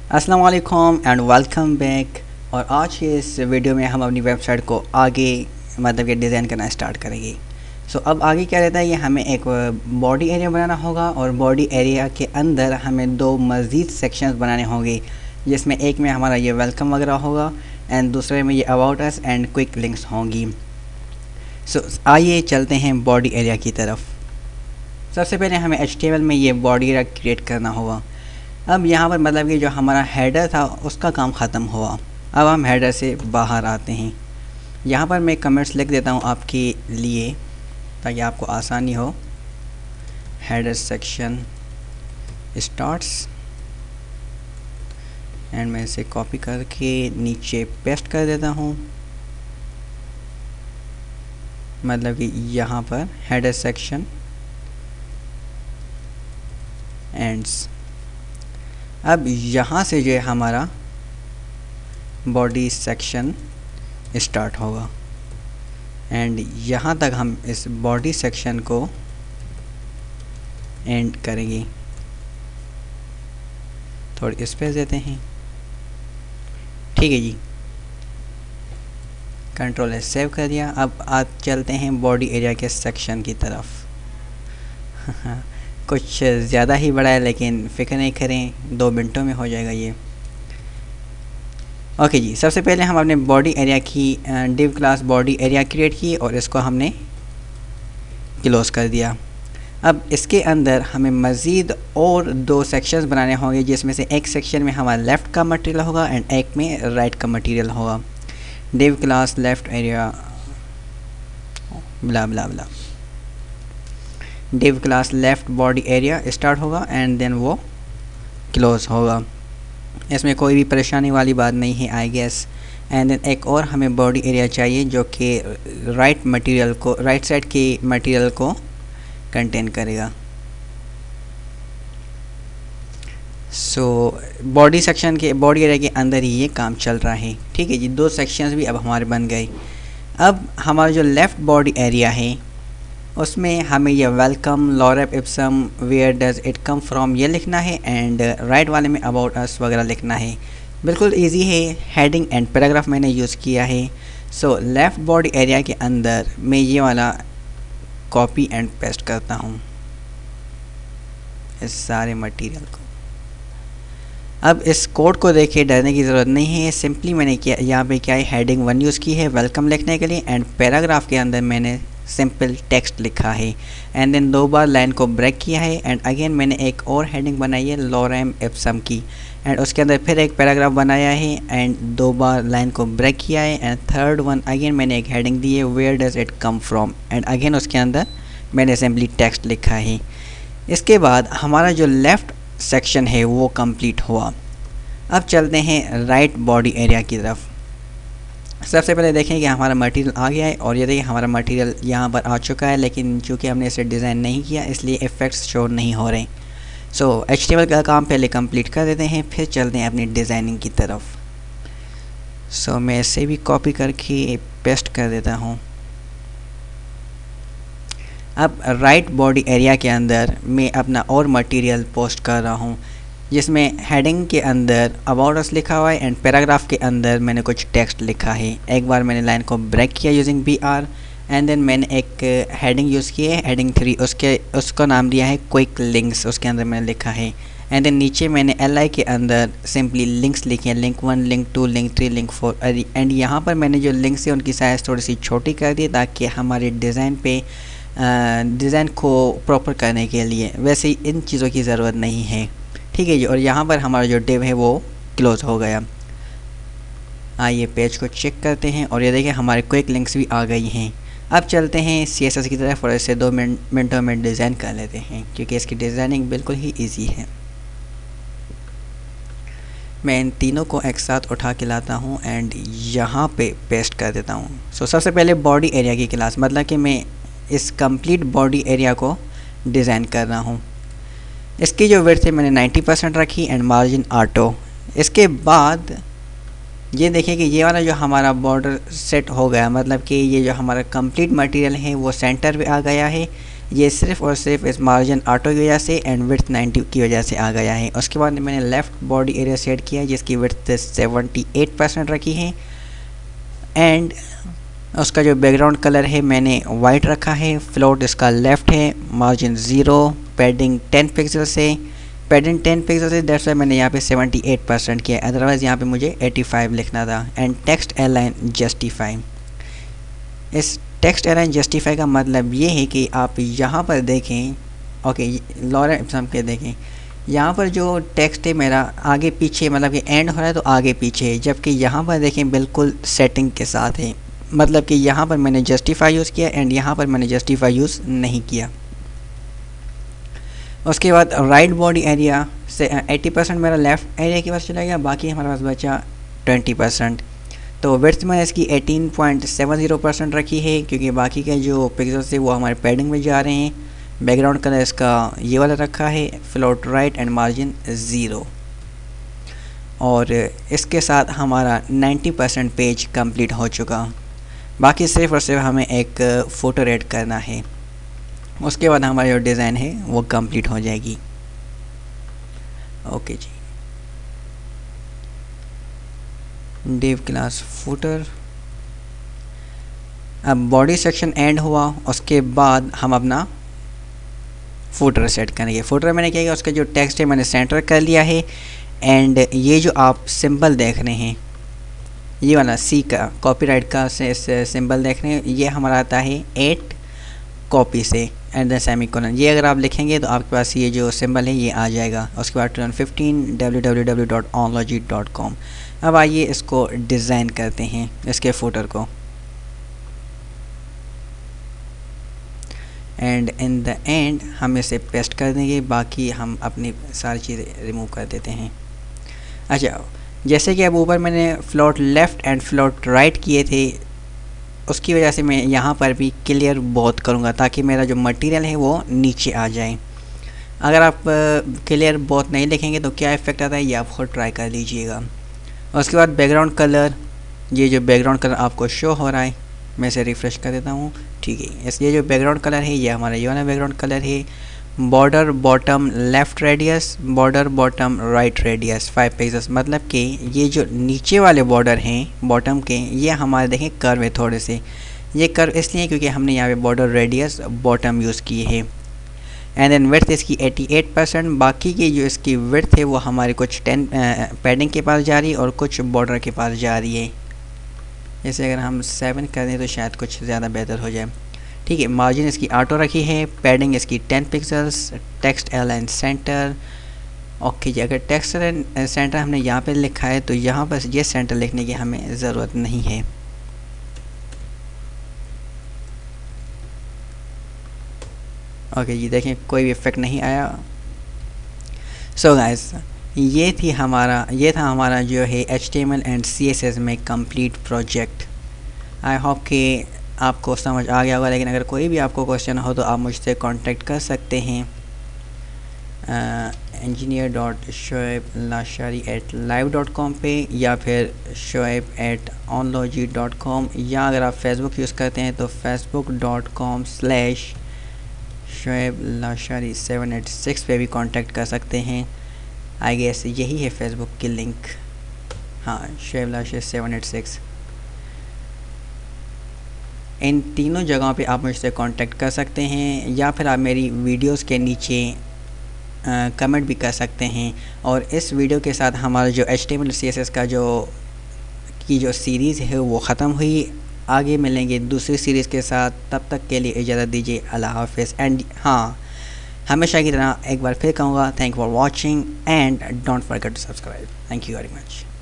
अस्सलाम वालेकुम and welcome back. और आज के इस वीडियो में हम अपनी वेबसाइट को आगे मतलब कि डिज़ाइन करना स्टार्ट करेंगे। अब आगे क्या रहता है, ये हमें एक बॉडी एरिया बनाना होगा और बॉडी एरिया के अंदर हमें दो मज़ीद सेक्शंस बनाने होंगे, जिसमें एक में हमारा ये वेलकम वगैरह होगा एंड दूसरे में ये about us and quick links होंगी। आइए चलते हैं बॉडी एरिया की तरफ। सबसे पहले हमें HTML में ये बॉडी एरिया क्रिएट करना होगा। अब यहाँ पर मतलब कि जो हमारा हेडर था उसका काम ख़त्म हुआ। अब हम हेडर से बाहर आते हैं। यहाँ पर मैं कमेंट्स लिख देता हूँ आपके लिए ताकि आपको आसानी हो। हेडर सेक्शन स्टार्ट्स एंड मैं इसे कॉपी करके नीचे पेस्ट कर देता हूँ। मतलब कि यहाँ पर हेडर सेक्शन एंड्स। अब यहाँ से जो है हमारा बॉडी सेक्शन स्टार्ट होगा एंड यहाँ तक हम इस बॉडी सेक्शन को एंड करेंगे। थोड़ी स्पेस देते हैं, ठीक है जी। कंट्रोल एस सेव कर दिया। अब आप चलते हैं बॉडी एरिया के सेक्शन की तरफ। कुछ ज़्यादा ही बड़ा है लेकिन फ़िक्र नहीं करें, 2 मिनटों में हो जाएगा ये। ओके जी, सबसे पहले हम अपने बॉडी एरिया की div class body area create की और इसको हमने क्लोज़ कर दिया। अब इसके अंदर हमें मज़ीद और 2 सेक्शंस बनाने होंगे, जिसमें से एक सेक्शन में हमारा लेफ़्ट का मटेरियल होगा एंड एक में राइट का मटेरियल होगा। Div class left area blah blah blah, div class left body area start होगा एंड देन वो क्लोज़ होगा। इसमें कोई भी परेशानी वाली बात नहीं है आई गेस। एंड देन एक और हमें बॉडी एरिया चाहिए जो कि राइट साइड के मटेरियल को कंटेन करेगा। बॉडी सेक्शन के बॉडी एरिया के अंदर ही ये काम चल रहा है, ठीक है जी। 2 सेक्शंस भी अब हमारे बन गए। अब हमारा जो लेफ़्ट बॉडी एरिया है उसमें हमें ये welcome, lorem ipsum, where does it come from ये लिखना है एंड राइट वाले में अबाउट अस वगैरह लिखना है। बिल्कुल इजी है। हेडिंग एंड पैराग्राफ मैंने यूज़ किया है। लेफ़्ट बॉडी एरिया के अंदर मैं ये वाला कॉपी एंड पेस्ट करता हूँ इस सारे मटेरियल को। अब इस कोड को देखिए, डरने की ज़रूरत नहीं है। सिंपली मैंने किया यहाँ पे क्या है, हेडिंग 1 यूज़ की है वेलकम लिखने के लिए एंड पैराग्राफ के अंदर मैंने सिंपल टेक्स्ट लिखा है एंड देन 2 बार लाइन को ब्रेक किया है एंड अगेन मैंने एक और हेडिंग बनाई है लॉरेम इप्सम की एंड उसके अंदर फिर एक पैराग्राफ बनाया है एंड 2 बार लाइन को ब्रेक किया है एंड थर्ड वन अगेन मैंने एक हेडिंग दी है where does it come from and again उसके अंदर मैंने सिंपली टेक्स्ट लिखा है। इसके बाद हमारा जो लेफ़्ट सेक्शन है वो कंप्लीट हुआ। अब चलते हैं राइट बॉडी एरिया की तरफ। सबसे पहले देखें कि हमारा मटेरियल आ गया है और ये देखिए हमारा मटेरियल यहाँ पर आ चुका है, लेकिन चूँकि हमने इसे डिज़ाइन नहीं किया इसलिए इफ़ेक्ट्स शो नहीं हो रहे। HTML का काम पहले कंप्लीट कर देते हैं, फिर चलते हैं अपनी डिज़ाइनिंग की तरफ। मैं इसे भी कॉपी करके पेस्ट कर देता हूँ। अब राइट बॉडी एरिया के अंदर मैं अपना और मटेरियल पोस्ट कर रहा हूँ, जिसमें हेडिंग के अंदर अबाउट अस लिखा हुआ है एंड पैराग्राफ के अंदर मैंने कुछ टेक्स्ट लिखा है। एक बार मैंने लाइन को ब्रेक किया यूजिंग BR एंड देन मैंने एक हेडिंग यूज़ की है, हेडिंग 3, उसका नाम दिया है क्विक लिंक्स, उसके अंदर मैंने लिखा है एंड देन नीचे मैंने LI के अंदर सिंपली लिंक्स लिखे हैं, link 1, link 2, link 3, link 4 and यहाँ पर मैंने जो लिंक्स है उनकी साइज़ थोड़ी सी छोटी कर दी ताकि हमारे डिज़ाइन को प्रॉपर करने के लिए। वैसे ही इन चीज़ों की ज़रूरत नहीं है, ठीक है जी। और यहाँ पर हमारा जो डिव है वो क्लोज़ हो गया। आइए पेज को चेक करते हैं और ये देखिए हमारे क्विक लिंक्स भी आ गई हैं। अब चलते हैं CSS की तरफ और इसे 2 मिनटों में डिज़ाइन कर लेते हैं क्योंकि इसकी डिज़ाइनिंग बिल्कुल ही इजी है। मैं इन तीनों को एक साथ उठा के लाता हूँ एंड यहाँ पे पेस्ट कर देता हूँ। सबसे पहले बॉडी एरिया की क्लास, मतलब कि मैं इस कंप्लीट बॉडी एरिया को डिज़ाइन कर रहा हूँ। इसकी जो विड्थ है मैंने 90% रखी एंड मार्जिन ऑटो। इसके बाद ये देखिए कि ये वाला जो हमारा बॉर्डर सेट हो गया, मतलब कि ये जो हमारा कंप्लीट मटेरियल है वो सेंटर पे आ गया है ये सिर्फ और सिर्फ इस मार्जिन ऑटो की वजह से एंड विड्थ 90 की वजह से आ गया है। उसके बाद मैंने लेफ़्ट बॉडी एरिया सेट किया है जिसकी विड्थ 78% रखी है एंड उसका जो बैकग्राउंड कलर है मैंने वाइट रखा है। फ्लोट इसका लेफ़्ट है, मार्जिन 0, पैडिंग 10 पिक्सल से, दैट्स वाई मैंने यहाँ पे 78% किया, अदरवाइज़ यहाँ पे मुझे 85 लिखना था। एंड टेक्स्ट अलाइन जस्टिफाई, इस टेक्स्ट अलाइन जस्टिफाई का मतलब ये है कि आप यहाँ पर देखें, ओके लॉरेंट एप्सम के देखें, यहाँ पर जो टेक्स्ट है मेरा आगे पीछे मतलब कि एंड हो रहा है तो आगे पीछे है, जबकि यहाँ पर देखें बिल्कुल सेटिंग के साथ है, मतलब कि यहाँ पर मैंने जस्टिफाई यूज़ किया एंड यहाँ पर मैंने जस्टिफाई यूज़ नहीं किया। उसके बाद राइट बॉडी एरिया से 80% मेरा लेफ़्ट एरिया के पास चला गया, बाकी हमारे पास बचा 20%। तो विड्थ में इसकी 18.70% रखी है क्योंकि बाकी के जो पिक्सल्स थे वो हमारे पैडिंग में जा रहे हैं। बैकग्राउंड कलर इसका ये वाला रखा है, फ्लोट राइट एंड मार्जिन 0। और इसके साथ हमारा 90% पेज कंप्लीट हो चुका, बाकी सिर्फ और सिर्फ हमें एक फ़ोटो ऐड करना है। उसके बाद हमारी जो डिज़ाइन है वो कंप्लीट हो जाएगी। ओके जी, डिव क्लास फुटर। अब बॉडी सेक्शन एंड हुआ, उसके बाद हम अपना फुटर सेट करेंगे। फुटर मैंने क्या किया, उसका जो टेक्स्ट है मैंने सेंटर कर लिया है एंड ये जो आप सिंबल देख रहे हैं, ये वाला सी का कॉपीराइट का से सिंबल देख रहे हैं, ये हमारा आता है 8 कॉपी से एंड द सेमीकोलन। ये अगर आप लिखेंगे तो आपके पास ये जो सिंबल है ये आ जाएगा। उसके बाद 2015 www.onlogy.com। अब आइए इसको डिज़ाइन करते हैं, इसके फुटर को। एंड इन द एंड हम इसे पेस्ट कर देंगे, बाकी हम अपनी सारी चीज़ें रिमूव कर देते हैं। अच्छा, जैसे कि अब ऊपर मैंने float left and float right किए थे, उसकी वजह से मैं यहाँ पर भी क्लियर बहुत करूँगा ताकि मेरा जो मटेरियल है वो नीचे आ जाए। अगर आप क्लियर बहुत नहीं लिखेंगे तो क्या इफ़ेक्ट आता है ये आप खुद ट्राई कर लीजिएगा। उसके बाद बैकग्राउंड कलर, ये जो बैकग्राउंड कलर आपको शो हो रहा है, मैं इसे रिफ़्रेश कर देता हूँ, ठीक है। इस ये जो बैकग्राउंड कलर है ये हमारा ये वाला बैकग्राउंड कलर है। Border bottom left radius, border bottom right radius 5 pixels, मतलब कि ये जो नीचे वाले बॉर्डर हैं बॉटम के, ये हमारे देखें कर्व है थोड़े से। ये कर्व इसलिए क्योंकि हमने यहाँ पे बॉर्डर रेडियस बॉटम यूज़ की है। एंड देन विड्थ इसकी 88%, बाकी की जो इसकी विड्थ है वो हमारी कुछ 10 पैडिंग के पास जा रही है और कुछ बॉर्डर के पास जा रही है। जैसे अगर हम 7 कर दें तो शायद कुछ ज़्यादा बेहतर हो जाए, ठीक है। मार्जिन इसकी ऑटो रखी है, पैडिंग इसकी 10 pixels, text align center, okay जी। अगर टेक्स्ट अलाइन सेंटर हमने यहाँ पे लिखा है तो यहाँ पर ये सेंटर लिखने की हमें ज़रूरत नहीं है। ओके जी, देखें कोई भी इफेक्ट नहीं आया। सो गाइस, ये था हमारा जो है HTML एंड CSS में कंप्लीट प्रोजेक्ट। आई होप कि आपको समझ आ गया होगा, लेकिन अगर कोई भी आपको क्वेश्चन हो तो आप मुझसे कांटेक्ट कर सकते हैं engineer.shoaib.lashari@live.com पे, या फिर shoaib@onlogy.com, या अगर आप फेसबुक यूज़ करते हैं तो facebook.com/shoaib.lashari786 पे भी कांटेक्ट कर सकते हैं। आई गेस यही है फेसबुक की लिंक, हाँ, shoaib.lashari786। इन तीनों जगहों पे आप मुझसे कांटेक्ट कर सकते हैं, या फिर आप मेरी वीडियोस के नीचे कमेंट भी कर सकते हैं। और इस वीडियो के साथ हमारा जो HTML CSS का जो सीरीज़ है वो ख़त्म हुई। आगे मिलेंगे दूसरी सीरीज़ के साथ, तब तक के लिए इजाज़त दीजिए, अल्लाह हाफ़िज़। एंड हाँ, हमेशा की तरह एक बार फिर कहूँगा, thank for watching and don't forget to subscribe. Thank you very much.